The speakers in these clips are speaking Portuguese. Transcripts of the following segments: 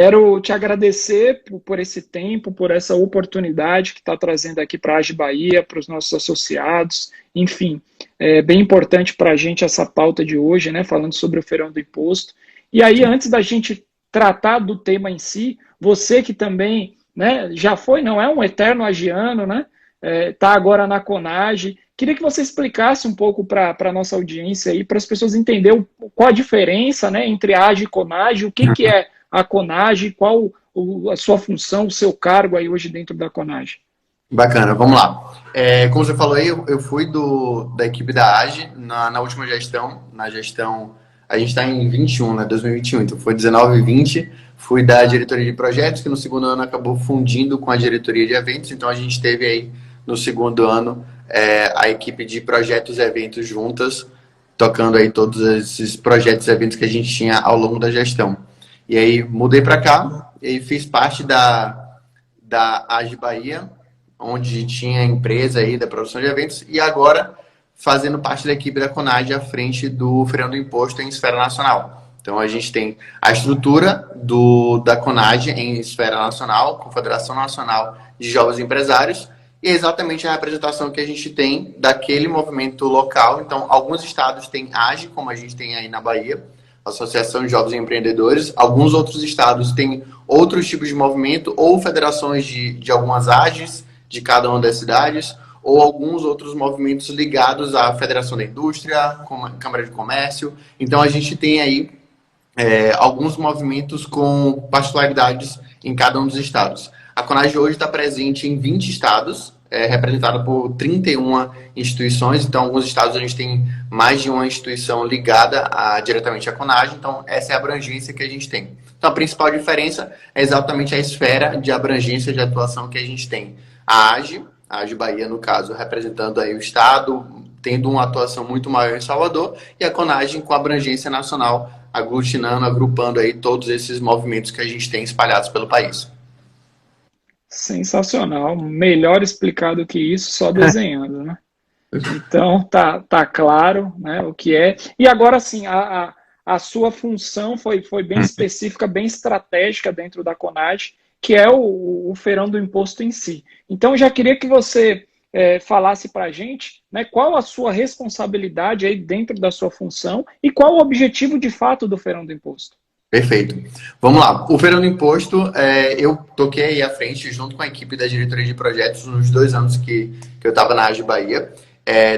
Quero te agradecer por esse tempo, por essa oportunidade que está trazendo aqui para a Age Bahia, para os nossos associados. Enfim, é bem importante para a gente essa pauta de hoje, né, falando sobre o feirão do imposto. E aí, antes da gente tratar do tema em si, você que também, né, já foi, não é um eterno agiano, né, está agora na CONAGE. Queria que você explicasse um pouco para a nossa audiência aí, para as pessoas entenderem qual a diferença, né, entre a AGE e CONAGE, o que é a CONAGE, qual a sua função, o seu cargo aí hoje dentro da CONAGE. Bacana, vamos lá. Como você falou aí, eu fui da equipe da AGE na última gestão. Na gestão, a gente está em 21, né, 2021, então foi 19 e 20. Fui da diretoria de projetos, que no segundo ano acabou fundindo com a diretoria de eventos, então a gente teve aí no segundo ano a equipe de projetos e eventos juntas, tocando aí todos esses projetos e eventos que a gente tinha ao longo da gestão. E aí mudei para cá e fiz parte da AGE Bahia, onde tinha empresa aí da produção de eventos, e agora fazendo parte da equipe da CONAGE à frente do Feirão do Imposto em esfera nacional. Então a gente tem a estrutura da CONAGE em esfera nacional, Confederação Nacional de Jovens Empresários, e é exatamente a representação que a gente tem daquele movimento local. Então, alguns estados têm AGE, como a gente tem aí na Bahia, Associação de Jovens Empreendedores. Alguns outros estados têm outros tipos de movimento, ou federações de algumas AGEs de cada uma das cidades, ou alguns outros movimentos ligados à Federação da Indústria, como a Câmara de Comércio. Então, a gente tem aí alguns movimentos com particularidades em cada um dos estados. A CONAGE hoje está presente em 20 estados, representada por 31 instituições. Então, alguns estados a gente tem mais de uma instituição ligada diretamente à CONAGE. Então, essa é a abrangência que a gente tem. Então, a principal diferença é exatamente a esfera de abrangência de atuação que a gente tem. A AGE Bahia, no caso, representando aí o estado, tendo uma atuação muito maior em Salvador, e a CONAGE com abrangência nacional, aglutinando, agrupando aí todos esses movimentos que a gente tem espalhados pelo país. Sensacional, melhor explicado que isso, só desenhando, né? Então, tá claro, né, o que é. E agora, sim, a sua função foi bem específica, bem estratégica dentro da CONAGE, que é o feirão do imposto em si. Então, eu já queria que você falasse para a gente, né, qual a sua responsabilidade aí dentro da sua função e qual o objetivo de fato do feirão do imposto. Perfeito. Vamos lá. O Feirão do Imposto, eu toquei aí à frente, junto com a equipe da diretoria de projetos, nos 2 anos que eu estava na AGE Bahia.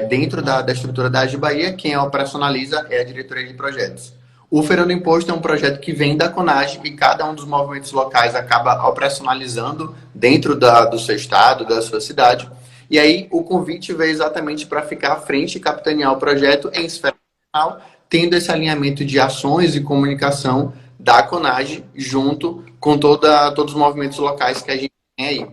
Dentro da estrutura da AGE Bahia, quem a operacionaliza é a diretoria de projetos. O Feirão do Imposto é um projeto que vem da CONAGE e cada um dos movimentos locais acaba operacionalizando dentro do seu estado, da sua cidade. E aí o convite veio exatamente para ficar à frente e capitanear o projeto em esfera nacional, tendo esse alinhamento de ações e comunicação da CONAGE junto com todos os movimentos locais que a gente tem aí.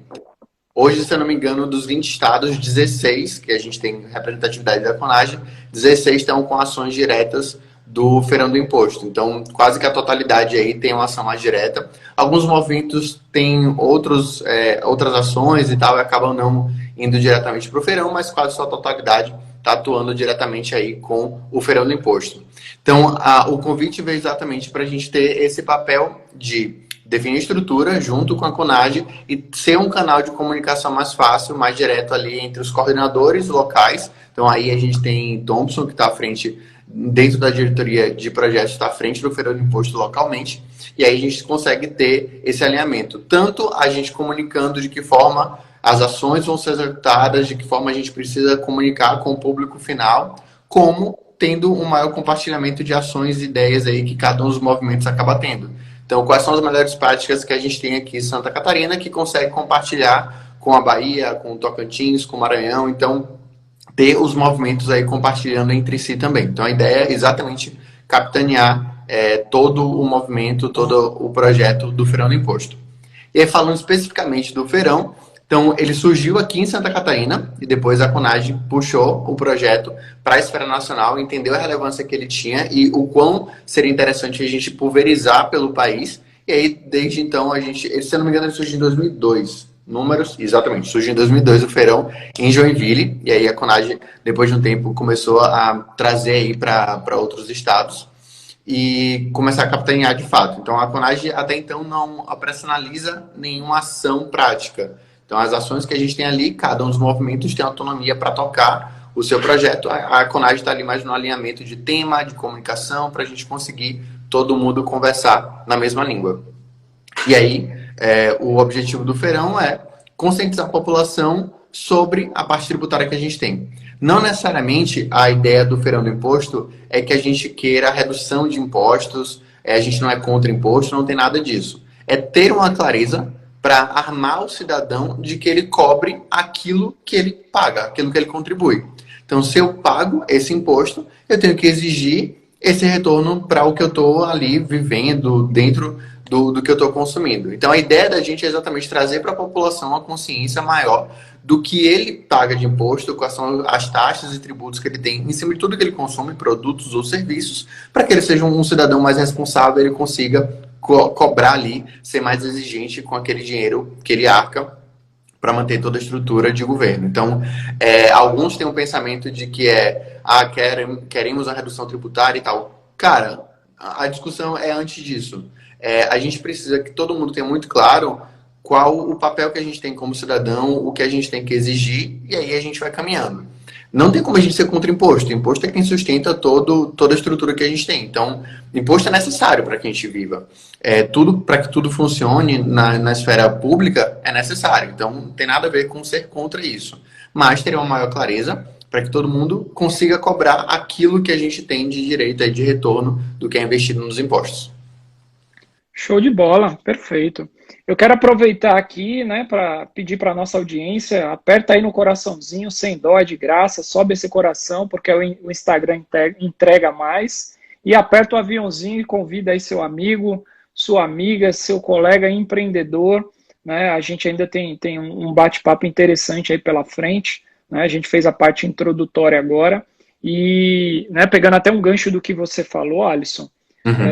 Hoje, se eu não me engano, dos 20 estados, 16, que a gente tem representatividade da CONAGE, 16 estão com ações diretas do Feirão do Imposto. Então, quase que a totalidade aí tem uma ação mais direta. Alguns movimentos têm outras ações e tal, e acabam não indo diretamente para o feirão, mas quase sua totalidade está atuando diretamente aí com o Feirão do Imposto. Então, o convite veio exatamente para a gente ter esse papel de definir estrutura junto com a CONAGE e ser um canal de comunicação mais fácil, mais direto ali entre os coordenadores locais. Então, aí a gente tem Thompson, que está à frente, dentro da diretoria de projetos, está à frente do Feirão do Imposto localmente, e aí a gente consegue ter esse alinhamento. Tanto a gente comunicando de que forma as ações vão ser executadas, de que forma a gente precisa comunicar com o público final, como tendo um maior compartilhamento de ações e ideias aí que cada um dos movimentos acaba tendo. Então, quais são as melhores práticas que a gente tem aqui em Santa Catarina, que consegue compartilhar com a Bahia, com o Tocantins, com o Maranhão. Então, ter os movimentos aí compartilhando entre si também. Então, a ideia é exatamente capitanear todo o movimento, todo o projeto do Feirão do Imposto. E aí, falando especificamente do feirão, então, ele surgiu aqui em Santa Catarina e depois a CONAGE puxou o projeto para a esfera nacional, entendeu a relevância que ele tinha e o quão seria interessante a gente pulverizar pelo país. E aí, desde então, se eu não me engano, ele surgiu em 2002. Números, exatamente, surgiu em 2002 o feirão em Joinville. E aí a CONAGE, depois de um tempo, começou a trazer aí para outros estados. e começar a capitanear de fato. Então, a Conage até então não operacionaliza nenhuma ação prática. Então, as ações que a gente tem ali, cada um dos movimentos tem autonomia para tocar o seu projeto. A Conage está ali mais no alinhamento de tema, de comunicação, para a gente conseguir todo mundo conversar na mesma língua. E aí, o objetivo do feirão é conscientizar a população sobre a parte tributária que a gente tem. Não necessariamente a ideia do feirão do imposto é que a gente queira redução de impostos, a gente não é contra imposto, não tem nada disso. É ter uma clareza para armar o cidadão de que ele cobre aquilo que ele paga, aquilo que ele contribui. Então, se eu pago esse imposto, eu tenho que exigir esse retorno para o que eu estou ali vivendo dentro do que eu estou consumindo. Então, a ideia da gente é exatamente trazer para a população uma consciência maior do que ele paga de imposto, quais são as taxas e tributos que ele tem em cima de tudo que ele consome, produtos ou serviços, para que ele seja um cidadão mais responsável e ele consiga cobrar ali, ser mais exigente com aquele dinheiro que ele arca para manter toda a estrutura de governo. Então, alguns têm um pensamento de que queremos a redução tributária e tal. Cara, a discussão é antes disso. A gente precisa que todo mundo tenha muito claro qual o papel que a gente tem como cidadão, o que a gente tem que exigir, e aí a gente vai caminhando. Não tem como a gente ser contra imposto. Imposto é quem sustenta toda a estrutura que a gente tem. Então, imposto é necessário para que a gente viva. Para que tudo funcione na esfera pública, é necessário. Então, não tem nada a ver com ser contra isso. Mas teria uma maior clareza para que todo mundo consiga cobrar aquilo que a gente tem de direito, de retorno do que é investido nos impostos. Show de bola, perfeito. Eu quero aproveitar aqui, né, para pedir para a nossa audiência, aperta aí no coraçãozinho, sem dó, de graça, sobe esse coração, porque o Instagram entrega mais, e aperta o aviãozinho e convida aí seu amigo, sua amiga, seu colega empreendedor, né, a gente ainda tem um bate-papo interessante aí pela frente, né, a gente fez a parte introdutória agora, e, né, pegando até um gancho do que você falou, Alisson, Uhum.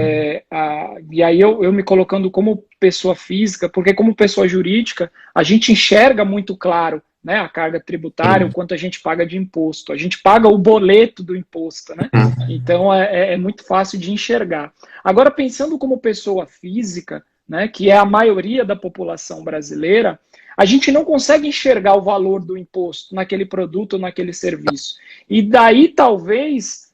e aí eu me colocando como pessoa física, porque como pessoa jurídica, a gente enxerga muito claro, né, a carga tributária, o quanto a gente paga de imposto. A gente paga o boleto do imposto, né? Uhum. Então é muito fácil de enxergar. Agora, pensando como pessoa física, né, que é a maioria da população brasileira, a gente não consegue enxergar o valor do imposto naquele produto ou naquele serviço. E daí, talvez,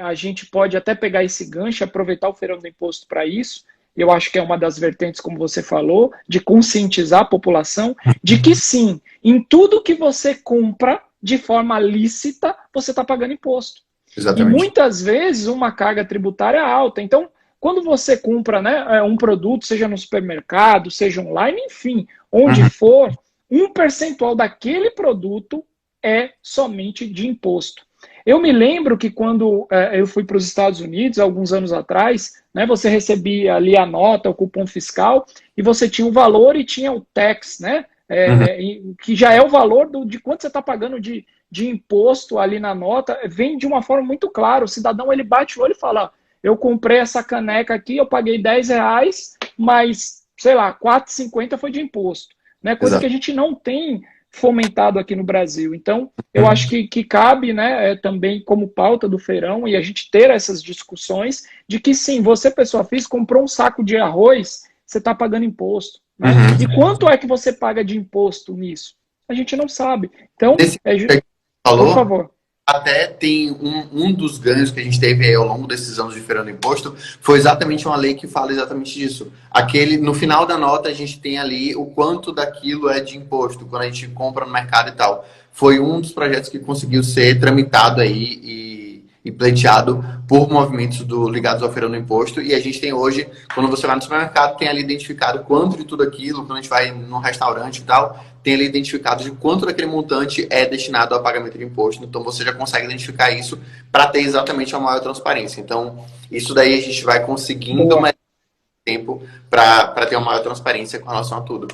a gente pode até pegar esse gancho, aproveitar o feirão do imposto para isso. Eu acho que é uma das vertentes, como você falou, de conscientizar a população de que sim, em tudo que você compra de forma lícita, você está pagando imposto. E Exatamente. muitas vezes uma carga tributária alta. Então, quando você compra, né, um produto, seja no supermercado, seja online, enfim, onde Uhum. for, um percentual daquele produto é somente de imposto. Eu me lembro que quando eu fui para os Estados Unidos, alguns anos atrás, né, você recebia ali a nota, o cupom fiscal, e você tinha o valor e tinha o tax, né, Uhum. que já é o valor de quanto você está pagando de imposto ali na nota, vem de uma forma muito clara. O cidadão ele bate o olho e fala: eu comprei essa caneca aqui, eu paguei R$ 10, mas, sei lá, R$ 4,50 foi de imposto. Né, coisa que a Exato. gente não tem fomentado aqui no Brasil. Então, eu acho Uhum. que cabe, né, também como pauta do feirão e a gente ter essas discussões de que sim, você, pessoa física, comprou um saco de arroz, você está pagando imposto. Né? E Uhum. quanto é que você paga de imposto nisso? A gente não sabe. Então, Nesse que a gente por falou, favor. até tem um dos ganhos que a gente teve aí ao longo desses anos de feirão do imposto, foi exatamente uma lei que fala exatamente disso. No final da nota, a gente tem ali o quanto daquilo é de imposto, quando a gente compra no mercado e tal. Foi um dos projetos que conseguiu ser tramitado aí e pleiteado por movimentos ligados ao feirão do imposto. E a gente tem hoje, quando você vai no supermercado, tem ali identificado quanto de tudo aquilo, quando a gente vai num restaurante e tal, tem ali identificado de quanto daquele montante é destinado ao pagamento de imposto. Então você já consegue identificar isso para ter exatamente a maior transparência. Então, isso daí a gente vai conseguindo Boa. mais tempo para ter uma maior transparência com relação a tudo.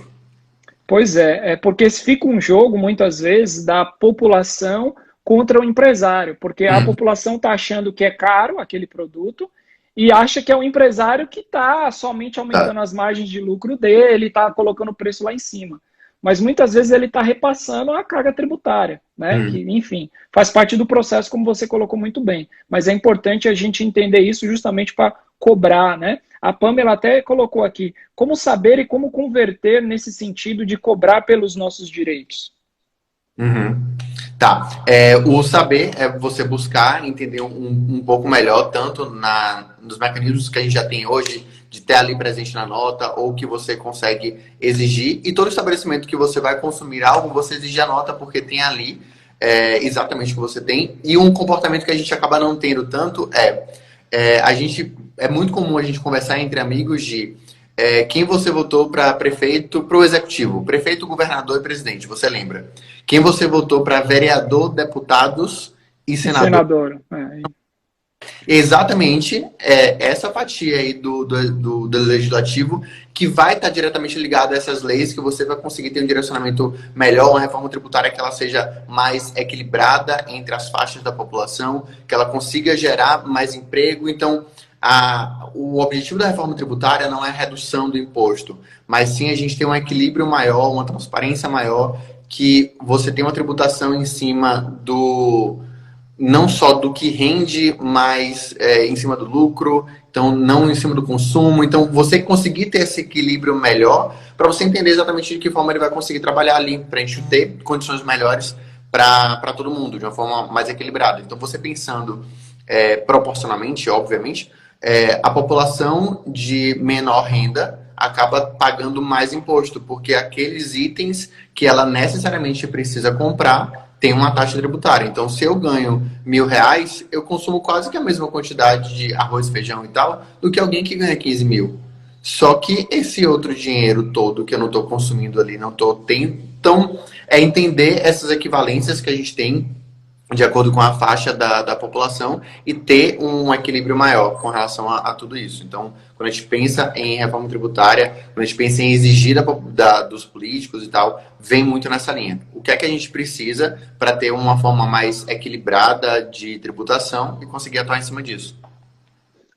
Pois é porque fica um jogo, muitas vezes, da população contra o empresário, porque a Hum. população está achando que é caro aquele produto e acha que é o empresário que está somente Tá. aumentando as margens de lucro dele, está colocando o preço lá em cima. mas muitas vezes ele está repassando a carga tributária, né? Que, enfim, faz parte do processo, como você colocou muito bem. Mas é importante a gente entender isso justamente para cobrar, né? A Pamela até colocou aqui, como saber e como converter nesse sentido de cobrar pelos nossos direitos. Tá. O saber é você buscar entender um pouco melhor, tanto nos mecanismos que a gente já tem hoje, de ter ali presente na nota, ou que você consegue exigir. E todo estabelecimento que você vai consumir algo, você exige a nota, porque tem ali exatamente o que você tem. E um comportamento que a gente acaba não tendo tanto é muito comum a gente conversar entre amigos de quem você votou para prefeito, para o executivo, prefeito, governador e presidente, você lembra? Quem você votou para vereador, deputados e senador? Exatamente essa fatia aí do legislativo que vai estar diretamente ligada a essas leis, que você vai conseguir ter um direcionamento melhor, uma reforma tributária que ela seja mais equilibrada entre as faixas da população, que ela consiga gerar mais emprego. Então, o objetivo da reforma tributária não é a redução do imposto, mas sim a gente ter um equilíbrio maior, uma transparência maior, que você tem uma tributação em cima não só do que rende, mas em cima do lucro, então não em cima do consumo. Então, você conseguir ter esse equilíbrio melhor, para você entender exatamente de que forma ele vai conseguir trabalhar ali, para a gente ter condições melhores para todo mundo, de uma forma mais equilibrada. Então, você pensando proporcionalmente, obviamente, a população de menor renda acaba pagando mais imposto, porque aqueles itens que ela necessariamente precisa comprar tem uma taxa tributária. Então, se eu ganho R$1.000, eu consumo quase que a mesma quantidade de arroz, feijão e tal, do que alguém que ganha 15 mil. Só que esse outro dinheiro todo que eu não estou consumindo ali, não estou tendo. Então, entender essas equivalências que a gente tem de acordo com a faixa da população e ter um equilíbrio maior com relação a tudo isso. Então, quando a gente pensa em reforma tributária, quando a gente pensa em exigir dos políticos e tal, vem muito nessa linha. O que é que a gente precisa para ter uma forma mais equilibrada de tributação e conseguir atuar em cima disso?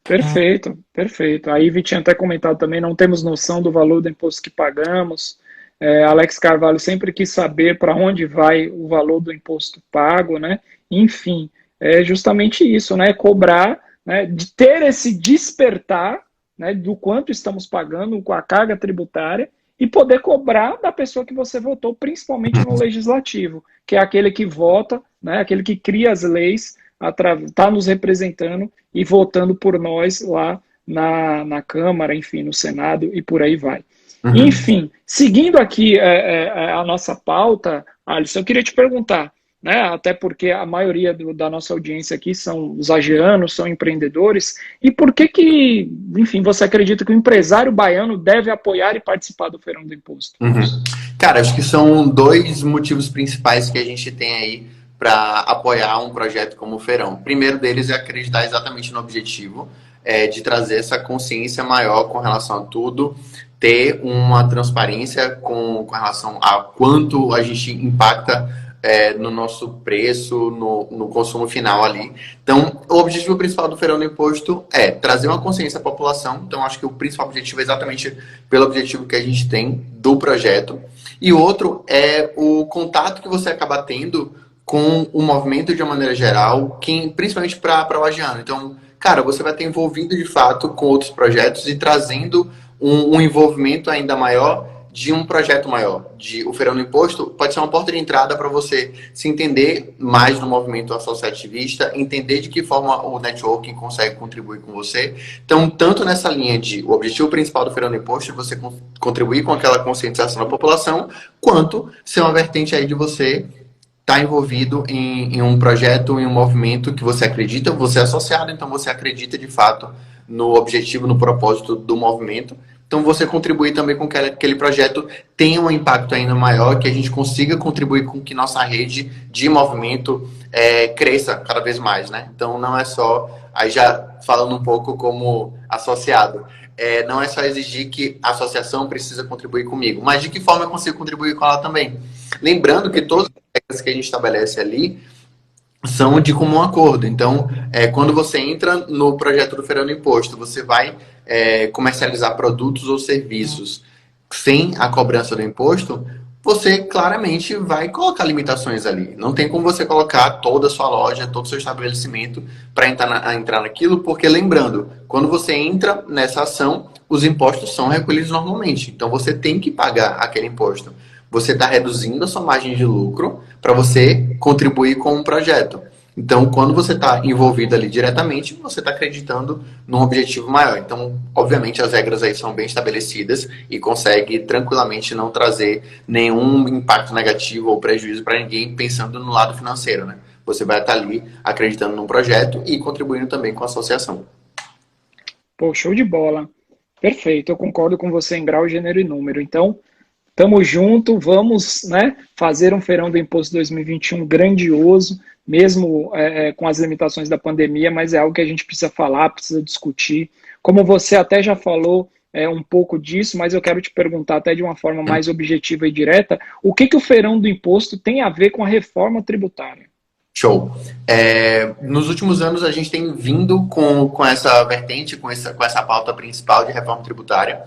Perfeito, perfeito. A Ivy tinha até comentado também, não temos noção do valor do imposto que pagamos. Alex Carvalho sempre quis saber para onde vai o valor do imposto pago, né? Enfim, é justamente isso, né? Cobrar, né? De ter esse despertar, né? Do quanto estamos pagando com a carga tributária e poder cobrar da pessoa que você votou, principalmente no legislativo, que é aquele que vota, né? Aquele que cria as leis, está nos representando e votando por nós lá na Câmara, enfim, no Senado e por aí vai. Enfim, seguindo aqui a nossa pauta, Alisson, eu queria te perguntar, né, até porque a maioria da nossa audiência aqui são os agianos, são empreendedores, e por que, enfim, você acredita que o empresário baiano deve apoiar e participar do Feirão do Imposto? Cara, acho que são dois motivos principais que a gente tem aí para apoiar um projeto como o Feirão. O primeiro deles é acreditar exatamente no objetivo, de trazer essa consciência maior com relação a tudo, ter uma transparência com relação a quanto a gente impacta no nosso preço, no consumo final ali. Então, o objetivo principal do Feirão do Imposto é trazer uma consciência à população. Então, acho que o principal objetivo é exatamente pelo objetivo que a gente tem do projeto. E outro é o contato que você acaba tendo com o movimento de uma maneira geral, principalmente para o agiano. Então, cara, você vai ter envolvido de fato com outros projetos e trazendo um envolvimento ainda maior de um projeto maior. O Feirão do Imposto pode ser uma porta de entrada para você se entender mais no movimento associativista, entender de que forma o networking consegue contribuir com você. Então, tanto nessa linha de o objetivo principal do Feirão do Imposto é você contribuir com aquela conscientização da população, quanto ser uma vertente aí de você estar envolvido em um projeto, em um movimento que você acredita, você é associado, então você acredita de fato no objetivo, no propósito do movimento. Então, você contribuir também com que aquele projeto tenha um impacto ainda maior, que a gente consiga contribuir com que nossa rede de movimento cresça cada vez mais, né? Então, não é só, aí já falando um pouco como associado, não é só exigir que a associação precisa contribuir comigo, mas de que forma eu consigo contribuir com ela também. Lembrando que todas as regras que a gente estabelece ali são de comum acordo. Então, quando você entra no projeto do Feirão do Imposto, você vai comercializar produtos ou serviços sem a cobrança do imposto, você claramente vai colocar limitações ali. Não tem como você colocar toda a sua loja, todo o seu estabelecimento para entrar naquilo, porque lembrando, quando você entra nessa ação, os impostos são recolhidos normalmente. Então você tem que pagar aquele imposto. Você está reduzindo a sua margem de lucro para você contribuir com um projeto. Então, quando você está envolvido ali diretamente, você está acreditando num objetivo maior. Então, obviamente, as regras aí são bem estabelecidas e consegue tranquilamente não trazer nenhum impacto negativo ou prejuízo para ninguém pensando no lado financeiro, né? Você vai estar ali acreditando num projeto e contribuindo também com a associação. Pô, show de bola. Perfeito, eu concordo com você em grau, gênero e número. Então, tamo junto, vamos, né, fazer um feirão do Imposto 2021 grandioso, mesmo com as limitações da pandemia, mas é algo que a gente precisa falar, precisa discutir. Como você até já falou um pouco disso, mas eu quero te perguntar até de uma forma mais objetiva e direta, o que o feirão do imposto tem a ver com a reforma tributária? Show. Nos últimos anos, a gente tem vindo com essa vertente, com essa pauta principal de reforma tributária.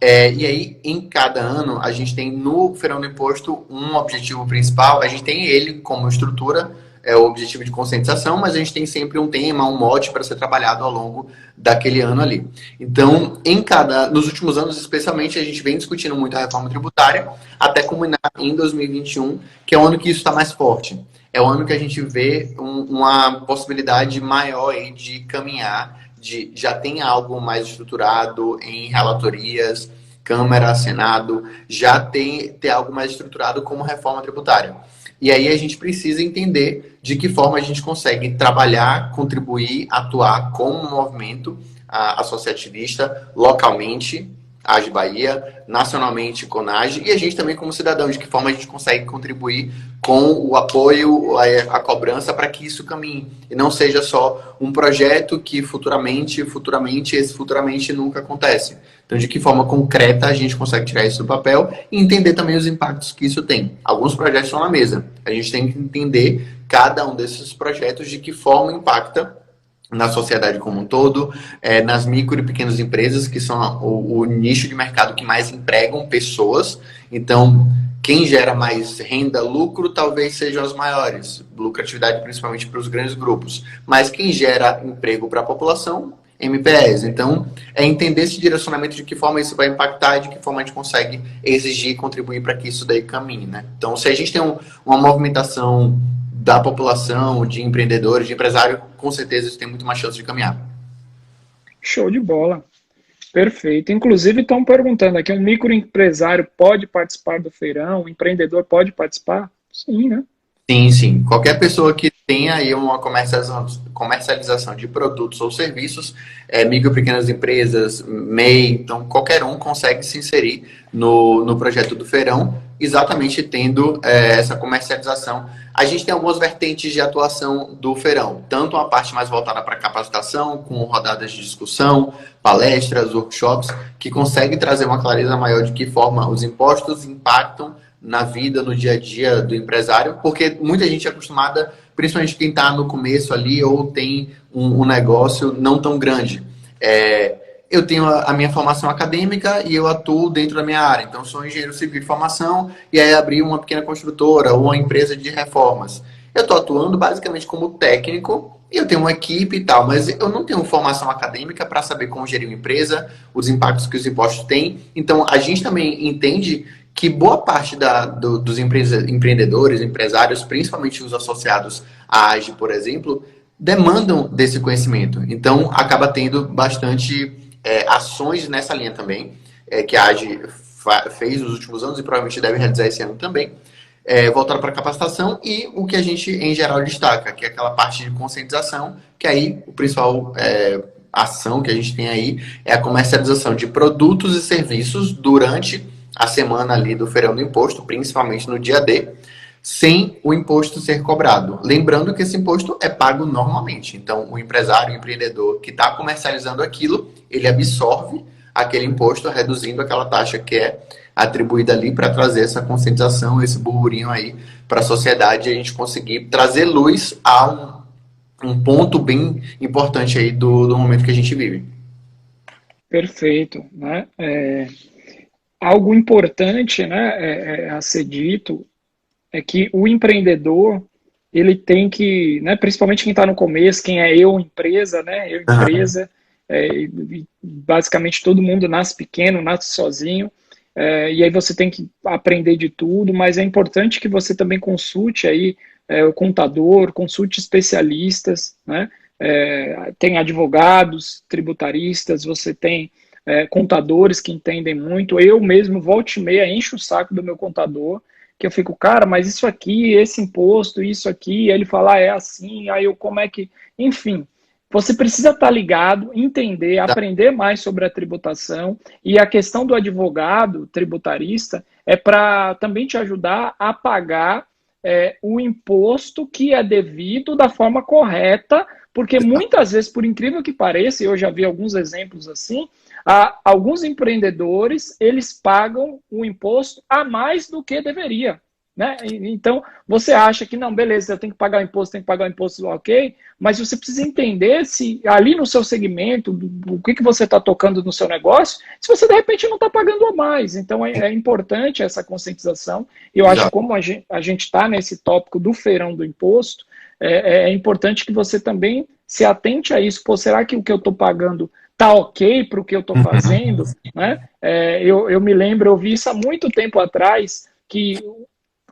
E aí, em cada ano, a gente tem no Feirão do Imposto um objetivo principal. A gente tem ele como estrutura, o objetivo de conscientização, mas a gente tem sempre um tema, um mote para ser trabalhado ao longo daquele ano ali. Então, nos últimos anos, especialmente, a gente vem discutindo muito a reforma tributária, até culminar em 2021, que é o ano que isso está mais forte. É o ano que a gente vê uma possibilidade maior aí de caminhar, já tem algo mais estruturado em relatorias, Câmara, Senado, já tem algo mais estruturado como reforma tributária. E aí a gente precisa entender de que forma a gente consegue trabalhar, contribuir, atuar como um movimento associativista localmente, AGE Bahia, nacionalmente CONAGE, e a gente também como cidadão, de que forma a gente consegue contribuir com o apoio, a cobrança para que isso caminhe, e não seja só um projeto que futuramente nunca acontece. Então, de que forma concreta a gente consegue tirar isso do papel e entender também os impactos que isso tem. Alguns projetos estão na mesa, a gente tem que entender cada um desses projetos, de que forma impacta na sociedade como um todo, nas micro e pequenas empresas, que são o nicho de mercado que mais empregam pessoas. Então, quem gera mais renda, lucro, talvez sejam as maiores, lucratividade principalmente para os grandes grupos. Mas quem gera emprego para a população, MPS. Então, é entender esse direcionamento, de que forma isso vai impactar e de que forma a gente consegue exigir e contribuir para que isso daí caminhe, né? Então, se a gente tem uma movimentação da população, de empreendedores, de empresário, com certeza isso tem muito mais chance de caminhar. Show de bola. Perfeito. Inclusive, estão perguntando aqui, um microempresário pode participar do feirão? Um empreendedor pode participar? Sim, né? Sim, sim. Qualquer pessoa que tenha aí uma comercialização de produtos ou serviços, micro e pequenas empresas, MEI, então qualquer um consegue se inserir no projeto do feirão, exatamente tendo essa comercialização. A gente tem algumas vertentes de atuação do feirão, tanto uma parte mais voltada para capacitação, com rodadas de discussão, palestras, workshops, que consegue trazer uma clareza maior de que forma os impostos impactam na vida, no dia a dia do empresário, porque muita gente é acostumada, principalmente quem está no começo ali ou tem um negócio não tão grande. Eu tenho a minha formação acadêmica e eu atuo dentro da minha área, então sou engenheiro civil de formação e aí abri uma pequena construtora ou uma empresa de reformas. Eu estou atuando basicamente como técnico e eu tenho uma equipe e tal, mas eu não tenho formação acadêmica para saber como gerir uma empresa, os impactos que os impostos têm. Então, a gente também entende que boa parte dos empreendedores, empresários, principalmente os associados à AGE, por exemplo, demandam desse conhecimento. Então, acaba tendo bastante ações nessa linha também, que a AGE fez nos últimos anos e provavelmente deve realizar esse ano também, voltado para capacitação, e o que a gente, em geral, destaca, que é aquela parte de conscientização, que aí o principal ação que a gente tem aí é a comercialização de produtos e serviços durante a semana ali do feirão do imposto, principalmente no dia D, sem o imposto ser cobrado. Lembrando que esse imposto é pago normalmente. Então, o empresário, o empreendedor que está comercializando aquilo, ele absorve aquele imposto, reduzindo aquela taxa que é atribuída ali, para trazer essa conscientização, esse burburinho aí para a sociedade, e a gente conseguir trazer luz a um ponto bem importante aí do momento que a gente vive. Perfeito, né? algo importante, né, a ser dito é que o empreendedor, ele tem que, né, principalmente quem está no começo, quem é eu empresa, né, eu Aham. empresa, basicamente todo mundo nasce pequeno, nasce sozinho, e aí você tem que aprender de tudo, mas é importante que você também consulte aí o contador, consulte especialistas, né, tem advogados, tributaristas, você tem contadores que entendem muito, eu mesmo, volta e meia, encho o saco do meu contador, que eu fico, cara, mas isso aqui, esse imposto, isso aqui, aí ele fala, é assim, aí eu como é que. Enfim, você precisa estar ligado, entender, Tá. aprender mais sobre a tributação, e a questão do advogado tributarista é para também te ajudar a pagar o imposto que é devido da forma correta, porque muitas vezes, por incrível que pareça, e eu já vi alguns exemplos assim, alguns empreendedores, eles pagam o imposto a mais do que deveria. Né? Então, você acha que, não, beleza, eu tenho que pagar o imposto, tenho que pagar o imposto, ok, mas você precisa entender se ali no seu segmento, o que você está tocando no seu negócio, se você de repente não está pagando a mais. Então, é importante essa conscientização. E eu acho que Exato. como a gente está nesse tópico do feirão do imposto, é importante que você também se atente a isso. Pô, será que o que eu estou pagando tá ok para o que eu estou Uhum. fazendo? Né? Eu me lembro, eu vi isso há muito tempo atrás, que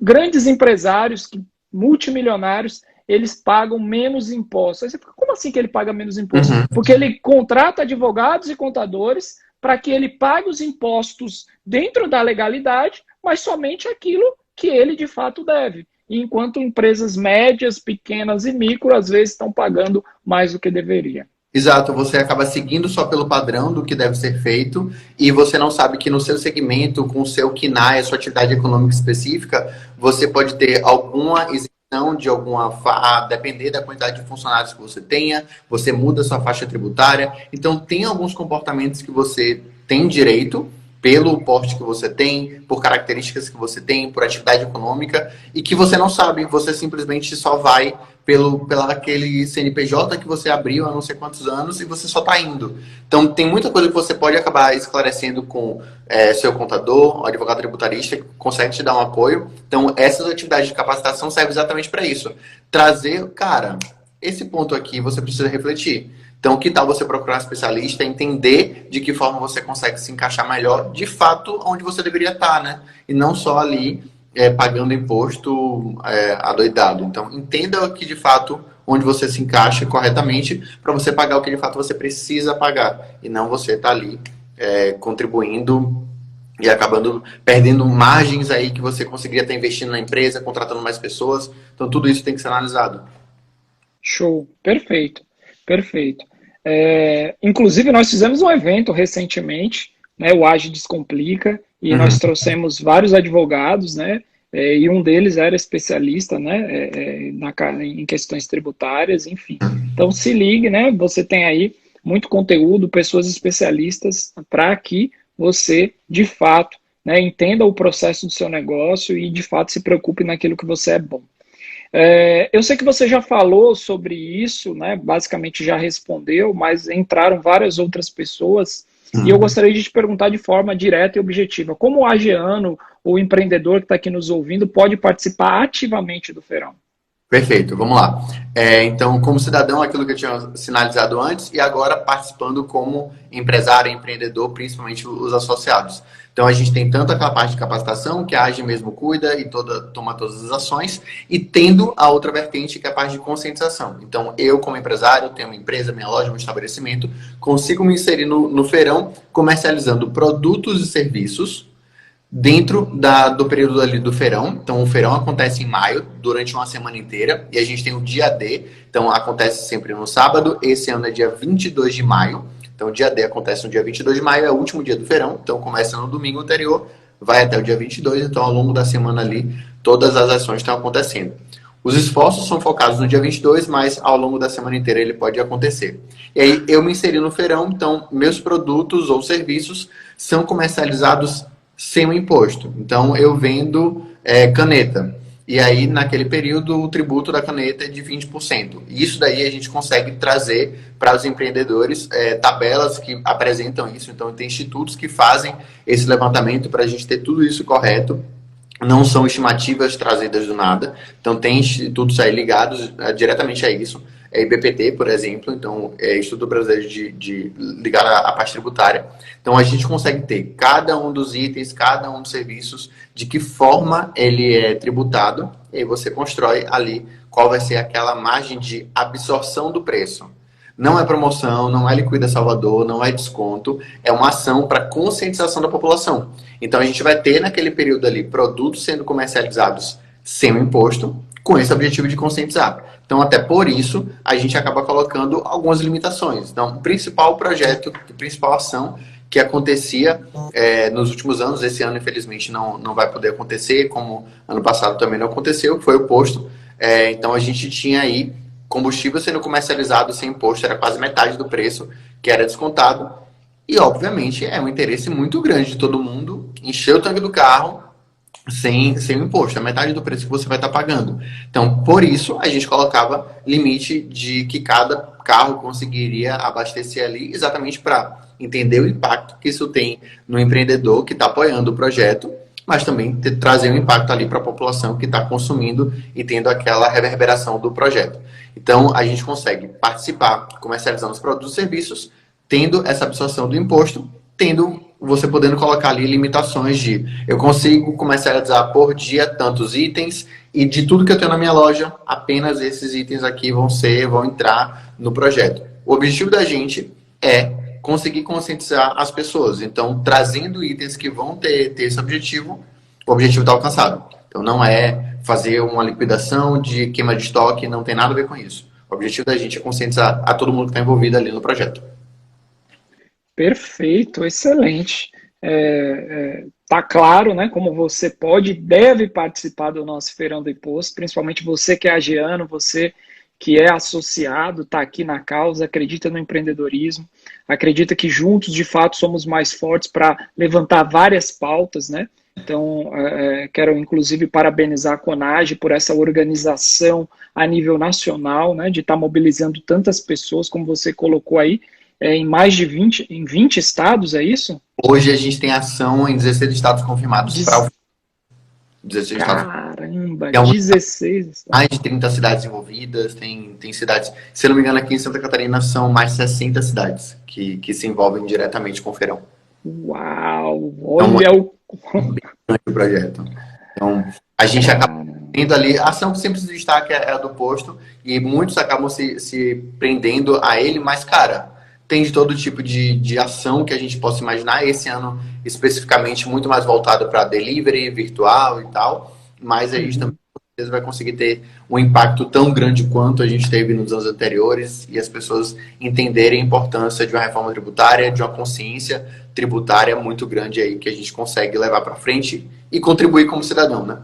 grandes empresários, multimilionários, eles pagam menos impostos. Aí você fica, como assim que ele paga menos impostos? Uhum. Porque ele contrata advogados e contadores para que ele pague os impostos dentro da legalidade, mas somente aquilo que ele de fato deve. Enquanto empresas médias, pequenas e micro, às vezes estão pagando mais do que deveria. Exato, você acaba seguindo só pelo padrão do que deve ser feito e você não sabe que no seu segmento, com o seu KNAI, a sua atividade econômica específica, você pode ter alguma isenção de depender da quantidade de funcionários que você tenha, você muda a sua faixa tributária. Então, tem alguns comportamentos que você tem direito pelo porte que você tem, por características que você tem, por atividade econômica, e que você não sabe, você simplesmente só vai pela aquele CNPJ que você abriu há não sei quantos anos e você só está indo. Então, tem muita coisa que você pode acabar esclarecendo com seu contador, o advogado tributarista, que consegue te dar um apoio. Então, essas atividades de capacitação servem exatamente para isso. Trazer, cara, esse ponto aqui você precisa refletir. Então, que tal você procurar um especialista, entender de que forma você consegue se encaixar melhor, de fato, onde você deveria estar, né? E não só ali pagando imposto adoidado. Então, entenda que de fato onde você se encaixa corretamente para você pagar o que de fato você precisa pagar e não você estar ali contribuindo e acabando perdendo margens aí que você conseguiria estar investindo na empresa, contratando mais pessoas. Então, tudo isso tem que ser analisado. Show, perfeito, perfeito. Inclusive, nós fizemos um evento recentemente, né, o Age Descomplica, e nós Uhum. trouxemos vários advogados, né, e um deles era especialista, né, em questões tributárias, enfim. Então, se ligue, né, você tem aí muito conteúdo, pessoas especialistas para que você, de fato, né, entenda o processo do seu negócio e, de fato, se preocupe naquilo que você é bom. Eu sei que você já falou sobre isso, né? Basicamente já respondeu, mas entraram várias outras pessoas e eu Uhum. gostaria de te perguntar de forma direta e objetiva, como o agiano, o empreendedor que está aqui nos ouvindo, pode participar ativamente do feirão? Perfeito, vamos lá. Então, como cidadão, aquilo que eu tinha sinalizado antes, e agora participando como empresário, empreendedor, principalmente os associados. Então, a gente tem tanto aquela parte de capacitação, que a AGE mesmo cuida e toma todas as ações, e tendo a outra vertente, que é a parte de conscientização. Então, eu, como empresário, tenho uma empresa, minha loja, um estabelecimento, consigo me inserir no feirão comercializando produtos e serviços dentro do período ali do feirão. Então, o feirão acontece em maio, durante uma semana inteira, e a gente tem o dia D, então acontece sempre no sábado, esse ano é dia 22 de maio, então o dia D acontece no dia 22 de maio, é o último dia do feirão, então começa no domingo anterior, vai até o dia 22, então ao longo da semana ali, todas as ações estão acontecendo. Os esforços são focados no dia 22, mas ao longo da semana inteira ele pode acontecer. E aí eu me inseri no feirão, então meus produtos ou serviços são comercializados sem o imposto. Então, eu vendo caneta. e aí naquele período o tributo da caneta é de 20%. E isso daí a gente consegue trazer para os empreendedores tabelas que apresentam isso, então tem institutos que fazem esse levantamento para a gente ter tudo isso correto. Não são estimativas trazidas do nada, então tem institutos aí ligados diretamente a isso. É IBPT, por exemplo, então é Instituto Brasileiro de ligar à parte tributária. Então a gente consegue ter cada um dos itens, cada um dos serviços, de que forma ele é tributado, e aí você constrói ali qual vai ser aquela margem de absorção do preço. Não é promoção, não é Liquida Salvador, não é desconto, é uma ação para conscientização da população. Então a gente vai ter naquele período ali produtos sendo comercializados sem o imposto, com esse objetivo de conscientizar. Então até por isso a gente acaba colocando algumas limitações. Então o principal projeto, a principal ação que acontecia nos últimos anos, esse ano infelizmente não vai poder acontecer, como ano passado também não aconteceu, foi o posto. Então a gente tinha aí combustível sendo comercializado sem imposto, era quase metade do preço que era descontado. E, obviamente, é um interesse muito grande de todo mundo encher o tanque do carro sem o imposto, é metade do preço que você vai estar pagando. Então, por isso, a gente colocava limite de que cada carro conseguiria abastecer ali, exatamente para entender o impacto que isso tem no empreendedor que está apoiando o projeto, mas também trazer um impacto ali para a população que está consumindo e tendo aquela reverberação do projeto. Então, a gente consegue participar comercializando os produtos e serviços, tendo essa absorção do imposto, tendo você podendo colocar ali limitações de eu consigo comercializar por dia tantos itens e de tudo que eu tenho na minha loja, apenas esses itens aqui vão entrar no projeto. O objetivo da gente é conseguir conscientizar as pessoas. Então, trazendo itens que vão ter esse objetivo, o objetivo está alcançado. Então, não é fazer uma liquidação de queima de estoque, não tem nada a ver com isso. O objetivo da gente é conscientizar a todo mundo que está envolvido ali no projeto. Perfeito, excelente. Tá claro, né, como você pode e deve participar do nosso Feirão do Imposto, principalmente você que é agiano, você que é associado, está aqui na causa, acredita no empreendedorismo, acredita que juntos, de fato, somos mais fortes para levantar várias pautas, né? Então, quero, inclusive, parabenizar a CONAGE por essa organização a nível nacional, né, de estar mobilizando tantas pessoas, como você colocou aí, em mais de 20 estados, é isso? Hoje a gente tem ação em 16 estados confirmados para o 16 estados. Caramba, 16 estados. Mais de 30 cidades envolvidas, tem cidades, se eu não me engano, aqui em Santa Catarina são mais de 60 cidades que se envolvem diretamente com o feirão. Uau! Olha o projeto. Então, a gente acaba tendo ali, a ação que sempre se destaca é a do posto, e muitos acabam se prendendo a ele, mas, cara, tem de todo tipo de ação que a gente possa imaginar. Esse ano, especificamente, muito mais voltado para delivery, virtual e tal, mas a gente também vai conseguir ter um impacto tão grande quanto a gente teve nos anos anteriores e as pessoas entenderem a importância de uma reforma tributária, de uma consciência tributária muito grande aí que a gente consegue levar para frente e contribuir como cidadão, né?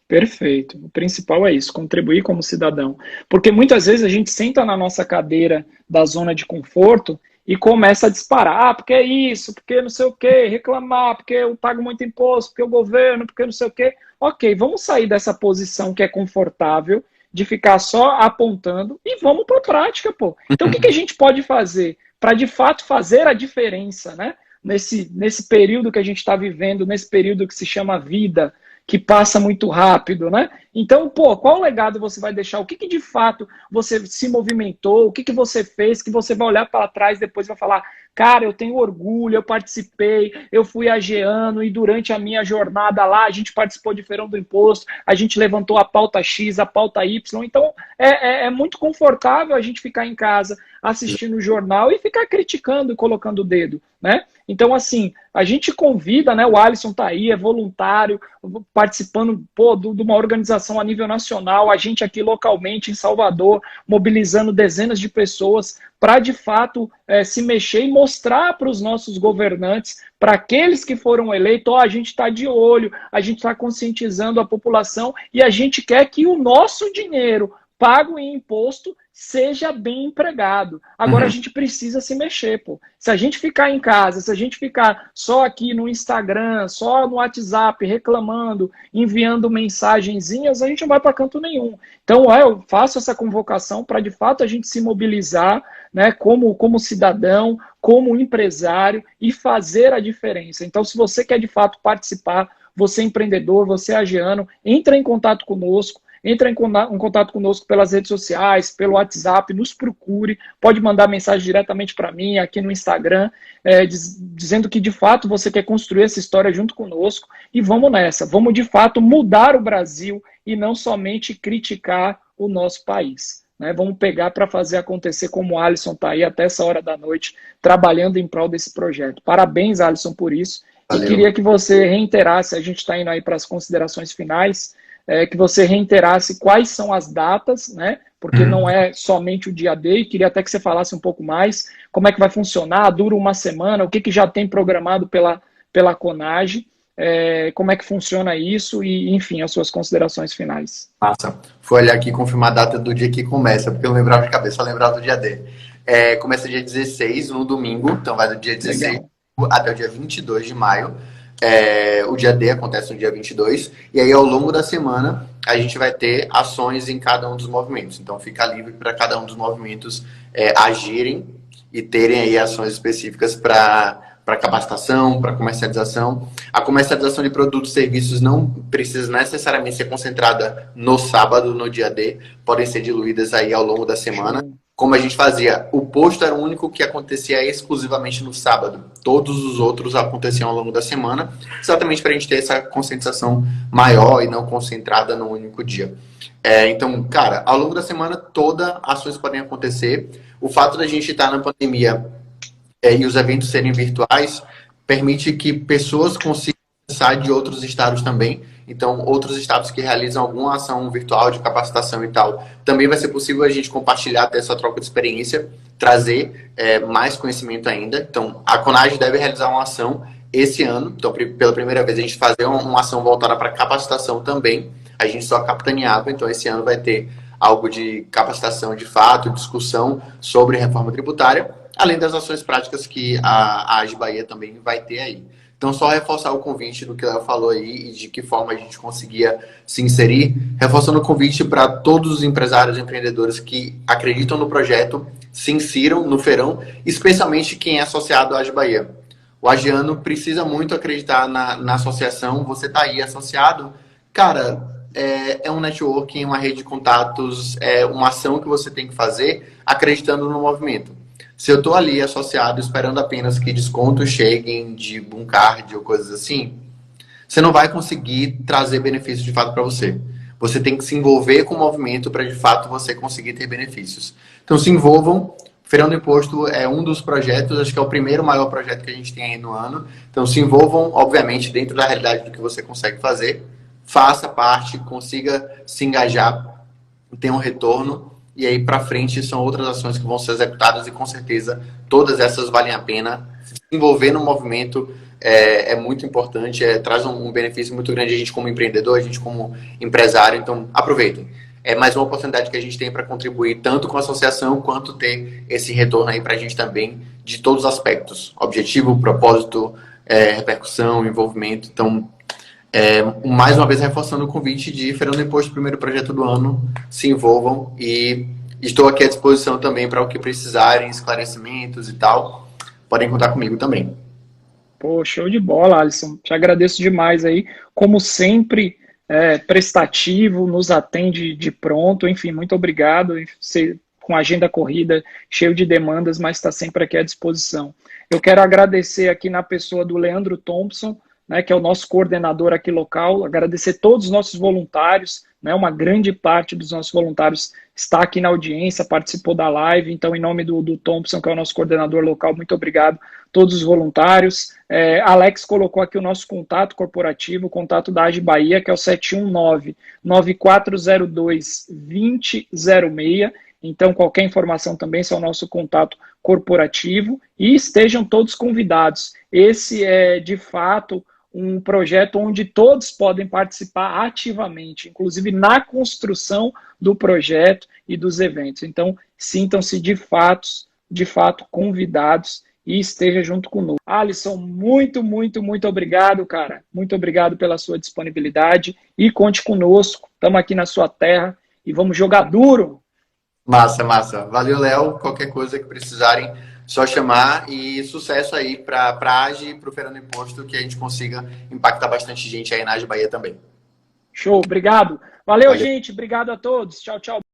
Perfeito. O principal é isso, contribuir como cidadão. Porque muitas vezes a gente senta na nossa cadeira da zona de conforto e começa a disparar, porque é isso, porque não sei o quê, reclamar, porque eu pago muito imposto, porque o governo, porque não sei o quê. Ok, vamos sair dessa posição que é confortável, de ficar só apontando e vamos para a prática, pô. Então o que a gente pode fazer para de fato fazer a diferença, né? Nesse período que a gente está vivendo, nesse período que se chama vida, que passa muito rápido, né? Então, pô, qual legado você vai deixar? O que de fato você se movimentou? O que você fez que você vai olhar para trás depois e vai falar, cara, eu tenho orgulho, eu participei, eu fui ageano e durante a minha jornada lá a gente participou de Feirão do Imposto, a gente levantou a pauta X, a pauta Y. Então, é muito confortável a gente ficar em casa assistindo o jornal e ficar criticando e colocando o dedo, né? Então, assim, a gente convida, né? O Alisson tá aí, é voluntário, participando, pô, de uma organização a nível nacional, a gente aqui localmente em Salvador, mobilizando dezenas de pessoas para, de fato, se mexer e mostrar para os nossos governantes, para aqueles que foram eleitos, ó, a gente está de olho, a gente está conscientizando a população e a gente quer que o nosso dinheiro pago em imposto seja bem empregado. Agora a gente precisa se mexer, pô. Se a gente ficar em casa, se a gente ficar só aqui no Instagram, só no WhatsApp, reclamando, enviando mensagenzinhas, a gente não vai para canto nenhum. Então, eu faço essa convocação para, de fato, a gente se mobilizar, né, como cidadão, como empresário e fazer a diferença. Então, se você quer, de fato, participar, você é empreendedor, você é agiano, entra em contato conosco. Entra em contato conosco pelas redes sociais, pelo WhatsApp, nos procure, pode mandar mensagem diretamente para mim, aqui no Instagram, dizendo que de fato você quer construir essa história junto conosco, e vamos nessa, vamos de fato mudar o Brasil e não somente criticar o nosso país. Né? Vamos pegar para fazer acontecer, como o Alisson está aí até essa hora da noite, trabalhando em prol desse projeto. Parabéns, Alisson, por isso. Valeu. E queria que você reiterasse, a gente está indo aí para as considerações finais, que você reiterasse quais são as datas, né? Porque não é somente o dia D, e queria até que você falasse um pouco mais como é que vai funcionar, dura uma semana, o que já tem programado pela CONAGE, como é que funciona isso e, enfim, as suas considerações finais. Massa. Fui olhar aqui e confirmar a data do dia que começa, porque eu não lembrava de cabeça, só lembrava do dia D. Começa dia 16, no domingo, então vai do dia 16 Legal. Até o dia 22 de maio. O dia D acontece no dia 22, e aí ao longo da semana a gente vai ter ações em cada um dos movimentos. Então fica livre para cada um dos movimentos agirem e terem aí ações específicas para capacitação, para comercialização. A comercialização de produtos e serviços não precisa necessariamente ser concentrada no sábado, no dia D, podem ser diluídas aí ao longo da semana. Como a gente fazia, o posto era o único que acontecia exclusivamente no sábado. Todos os outros aconteciam ao longo da semana, exatamente para a gente ter essa conscientização maior e não concentrada num único dia. Então, cara, ao longo da semana toda ações podem acontecer. O fato da gente estar na pandemia e os eventos serem virtuais permite que pessoas consigam acessar de outros estados também. Então, outros estados que realizam alguma ação virtual de capacitação e tal, também vai ser possível a gente compartilhar dessa troca de experiência, trazer mais conhecimento ainda. Então, a CONAGE deve realizar uma ação esse ano. Então, pela primeira vez, a gente fazer uma ação voltada para capacitação também. A gente só capitaneava, então esse ano vai ter algo de capacitação de fato, discussão sobre reforma tributária, além das ações práticas que a AGE Bahia também vai ter aí. Então, só reforçar o convite do que o Léo falou aí e de que forma a gente conseguia se inserir, reforçando o convite para todos os empresários e empreendedores que acreditam no projeto, se insiram no feirão, especialmente quem é associado à AGE Bahia. O agiano precisa muito acreditar na associação, você está aí associado, cara, é um networking, uma rede de contatos, é uma ação que você tem que fazer acreditando no movimento. Se eu estou ali associado esperando apenas que descontos cheguem de Boom Card ou coisas assim, você não vai conseguir trazer benefícios de fato para você. Você tem que se envolver com o movimento para de fato você conseguir ter benefícios. Então se envolvam. Feirão do Imposto é um dos projetos, acho que é o primeiro maior projeto que a gente tem aí no ano. Então se envolvam, obviamente, dentro da realidade do que você consegue fazer. Faça parte, consiga se engajar, tenha um retorno. E aí, para frente, são outras ações que vão ser executadas e, com certeza, todas essas valem a pena. Se envolver no movimento é muito importante, traz um benefício muito grande a gente como empreendedor, a gente como empresário. Então, aproveitem. É mais uma oportunidade que a gente tem para contribuir tanto com a associação, quanto ter esse retorno aí para a gente também, de todos os aspectos. Objetivo, propósito, repercussão, envolvimento. Então, mais uma vez reforçando o convite de Feirão do Imposto, primeiro projeto do ano, se envolvam e estou aqui à disposição também para o que precisarem, esclarecimentos e tal, podem contar comigo também. Pô, show de bola, Alisson, te agradeço demais aí, como sempre, prestativo, nos atende de pronto, enfim, muito obrigado, você com a agenda corrida, cheio de demandas, mas está sempre aqui à disposição. Eu quero agradecer aqui na pessoa do Leandro Thompson, né, que é o nosso coordenador aqui local, agradecer todos os nossos voluntários, né, uma grande parte dos nossos voluntários está aqui na audiência, participou da live, então em nome do Thompson, que é o nosso coordenador local, muito obrigado a todos os voluntários. Alex colocou aqui o nosso contato corporativo, o contato da AGE Bahia, que é o 719-9402-2006, então qualquer informação também, esse é o nosso contato corporativo, e estejam todos convidados. Esse é, de fato, um projeto onde todos podem participar ativamente, inclusive na construção do projeto e dos eventos. Então, sintam-se de fato convidados e esteja junto conosco. Alisson, muito, muito, muito obrigado, cara. Muito obrigado pela sua disponibilidade e conte conosco. Estamos aqui na sua terra e vamos jogar duro. Massa, massa. Valeu, Léo. Qualquer coisa que precisarem, só chamar e sucesso aí para a AGE e para o Fernando Imposto, que a gente consiga impactar bastante gente aí na AGE Bahia também. Show, obrigado. Valeu, Valeu. gente. Obrigado a todos. Tchau, tchau.